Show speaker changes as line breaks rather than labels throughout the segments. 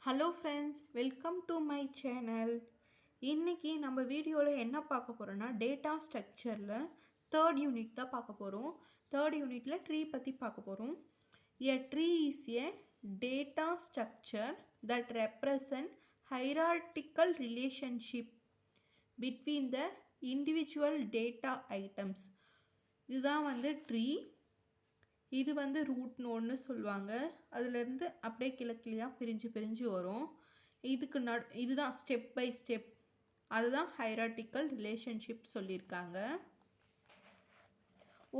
Hello friends, welcome to my channel. இன்றைக்கி நம்ம வீடியோவில் என்ன பார்க்க போகிறோன்னா டேட்டா ஸ்ட்ரக்சரில் தேர்ட் யூனிட் தான் பார்க்க போகிறோம். தேர்ட் யூனிட்டில் ட்ரீ பற்றி பார்க்க போகிறோம். A tree is a data structure that represent hierarchical relationship between the individual data items. இதுதான் ட்ரீ. இது ரூட் நோட்னு சொல்லுவாங்க. அதுலேருந்து அப்படியே கிழக்கிலையாக பிரிஞ்சு வரும். இதுதான் ஸ்டெப் பை ஸ்டெப். அதுதான் ஹைரார்டிக்கல் ரிலேஷன்ஷிப் சொல்லியிருக்காங்க.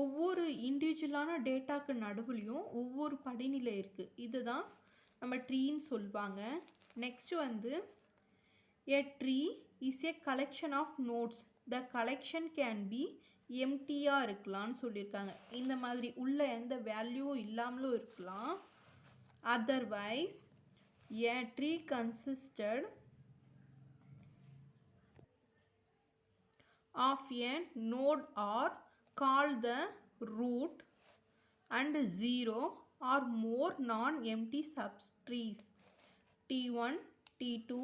ஒவ்வொரு இண்டிவிஜுவலான டேட்டாக்கு நடுவுலையும் ஒவ்வொரு படிநிலை இருக்குது. இதுதான் நம்ம ட்ரீன்னு சொல்லுவாங்க. Next a tree is a collection of nodes. The collection can be எம்டியாக இருக்கலாம்னு சொல்லியிருக்காங்க. இந்த மாதிரி உள்ள எந்த வேல்யூவும் இல்லாமலும் இருக்கலாம். Otherwise a tree consisted of a node or call the root and 0 or more non empty subtrees T1, T2,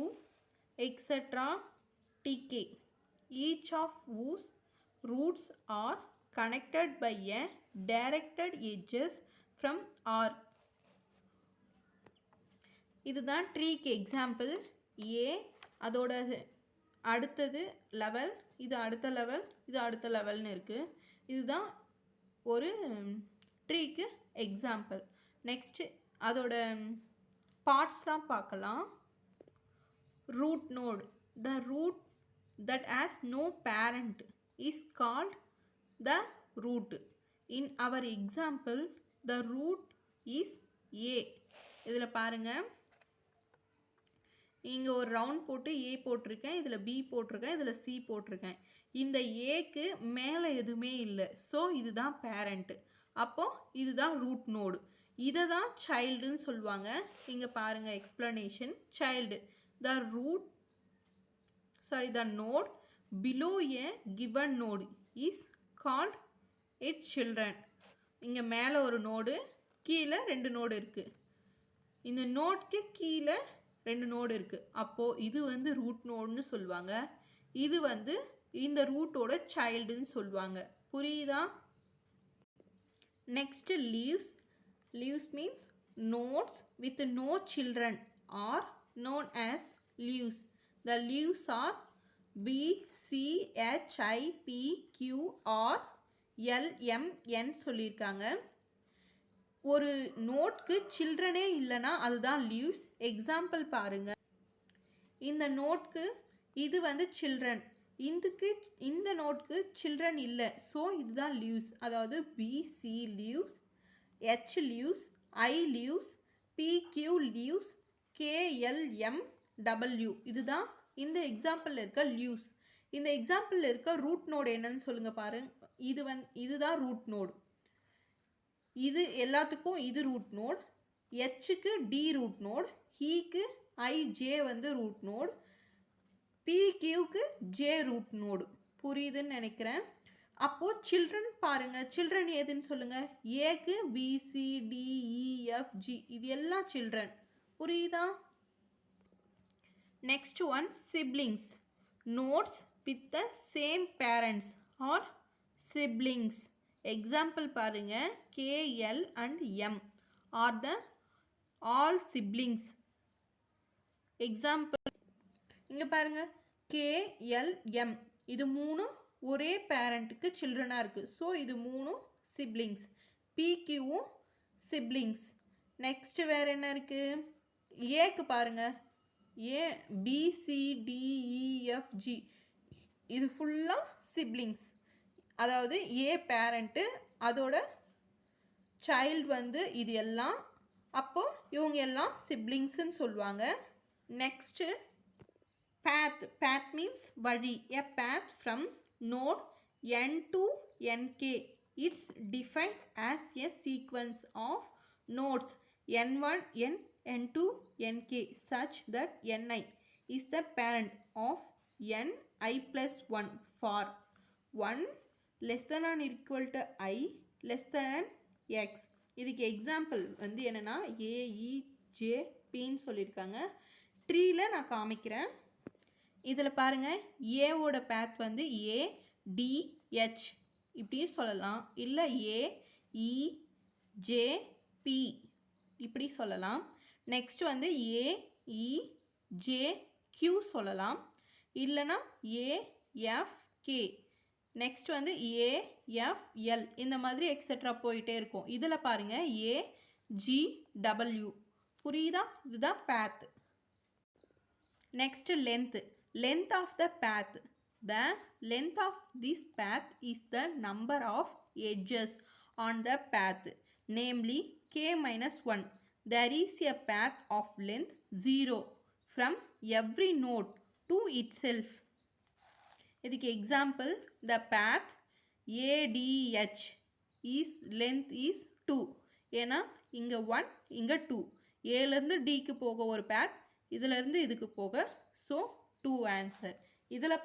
etc. Tk, each of whose roots are connected by a directed edges from R. இதுதான் ட்ரீக்கு example. ஏ அதோட அடுத்தது level, இது அடுத்த level, இது அடுத்த லெவல்னு இருக்குது. இதுதான் ஒரு ட்ரீக்கு எக்ஸாம்பிள். நெக்ஸ்ட்டு அதோட பார்ட்ஸ்லாம் பார்க்கலாம். Root node. The root that has no parent is called the root. In our example, the root is A. இதில் பாருங்கள், இங்கே ஒரு ரவுண்ட் போட்டு A போட்டிருக்கேன், இதில் B போட்டிருக்கேன், இதில் C போட்டிருக்கேன். இந்த ஏக்கு மேலே எதுவுமே இல்லை. ஸோ இதுதான் பேரண்ட்டு. அப்போது இதுதான் ரூட் நோடு. இதை தான் சைல்டுன்னு சொல்லுவாங்க. இங்கே பாருங்கள் explanation. Child, the node below a given node is called its children. இங்கே மேலே ஒரு நோடு, கீழே 2 நோடு இருக்குது. இந்த நோட்க்கு கீழே 2 நோடு இருக்குது. அப்போது இது ரூட் நோடுன்னு சொல்லுவாங்க. இது இந்த ரூட்டோட சைல்டுன்னு சொல்லுவாங்க. புரியுதா? Next leaves. Leaves means nodes with no children are known as leaves. The leaves are B, C, H, I, P, Q, R, L, M, N சொல்லியிருக்காங்க. ஒரு நோட்க்கு சில்ட்ரனே இல்லைன்னா அதுதான் லீவ்ஸ். எக்ஸாம்பிள் பாருங்கள். இந்த நோட்க்கு இது சில்ட்ரன், இந்த நோட்க்கு சில்ட்ரன் இல்லை. ஸோ இதுதான் லீவ்ஸ். அதாவது B, C leaves, H leaves, I leaves, P, Q leaves, K, L, M, W. இதுதான் இந்த எக்ஸாம்பிளில் இருக்க லீவ்ஸ். இந்த எக்ஸாம்பிளில் இருக்க ரூட் நோடு என்னன்னு சொல்லுங்கள் பாருங்க. இதுதான் ரூட் நோடு. இது எல்லாத்துக்கும் இது ரூட் நோடு. ஹெச்சுக்கு டி ரூட் நோடு, ஹீக்கு ஐஜே ரூட் நோடு, பிக்யூக்கு ஜே ரூட் நோடு. புரியுதுன்னு நினைக்கிறேன். அப்போது சில்ட்ரன் பாருங்கள். சில்ட்ரன் ஏதுன்னு சொல்லுங்கள். ஏக்கு BCDEFG இது எல்லாம் சில்ட்ரன். புரியுதா? Next one, siblings. Nodes with the same parents or siblings. Example பாருங்க. K, L and M are the all siblings. Example இங்கே பாருங்க. K, L, M இது 3 ஒரே பேரண்ட்டுக்கு சில்ட்ரனாக இருக்குது. ஸோ இது 3 siblings. PQவும் siblings. நெக்ஸ்ட்டு வேறு என்ன இருக்குது? ஏக்கு பாருங்கள். ஏ BCDEFG இது ஃபுல்லாக சிப்ளிங்ஸ். அதாவது ஏ பேரண்ட்டு, அதோட சைல்டு இது எல்லாம். அப்போது இவங்க எல்லாம் சிப்ளிங்ஸ்ன்னு சொல்லுவாங்க. Next path. Path means வழி. A path from node N to Nk. It's defined as a sequence of nodes N1, N2, Nk such that Ni is the parent of Ni plus 1 for 1 less than or equal to I less than X. இதுக்கு example என்னென்னா A, E, J, பின்னு சொல்லியிருக்காங்க. ட்ரீயில் நான் காமிக்கிறேன். இதில் பாருங்கள், ஏவோட பேத் வந்து ஏ D H இப்படியும் சொல்லலாம், இல்லை ஏ இ ஜே பி இப்படி சொல்லலாம். நெக்ஸ்ட் வந்து ஏ இ ஜே கியூ சொல்லலாம், இல்லைனா ஏ எஃப் கே, நெக்ஸ்ட் வந்து ஏ எஃப் எல், இந்த மாதிரி எக்ஸெட்ரா போயிட்டே இருக்கும். இதில் பாருங்கள் ஏ ஜி டபிள்யூ. புரியுதா? இதுதான் path. Next length. Length of the path. The length of this path is the number of edges on the path, namely k minus 1. There is a path of length 0 from every node to itself. இதுக்கு example, the path ADH is length is 2. ஏன்னா இங்க 1 இங்க 2. ஏலேருந்து டிக்கு போக ஒரு path, இதிலிருந்து இதுக்கு போக, so 2 ஆன்சர். இதில்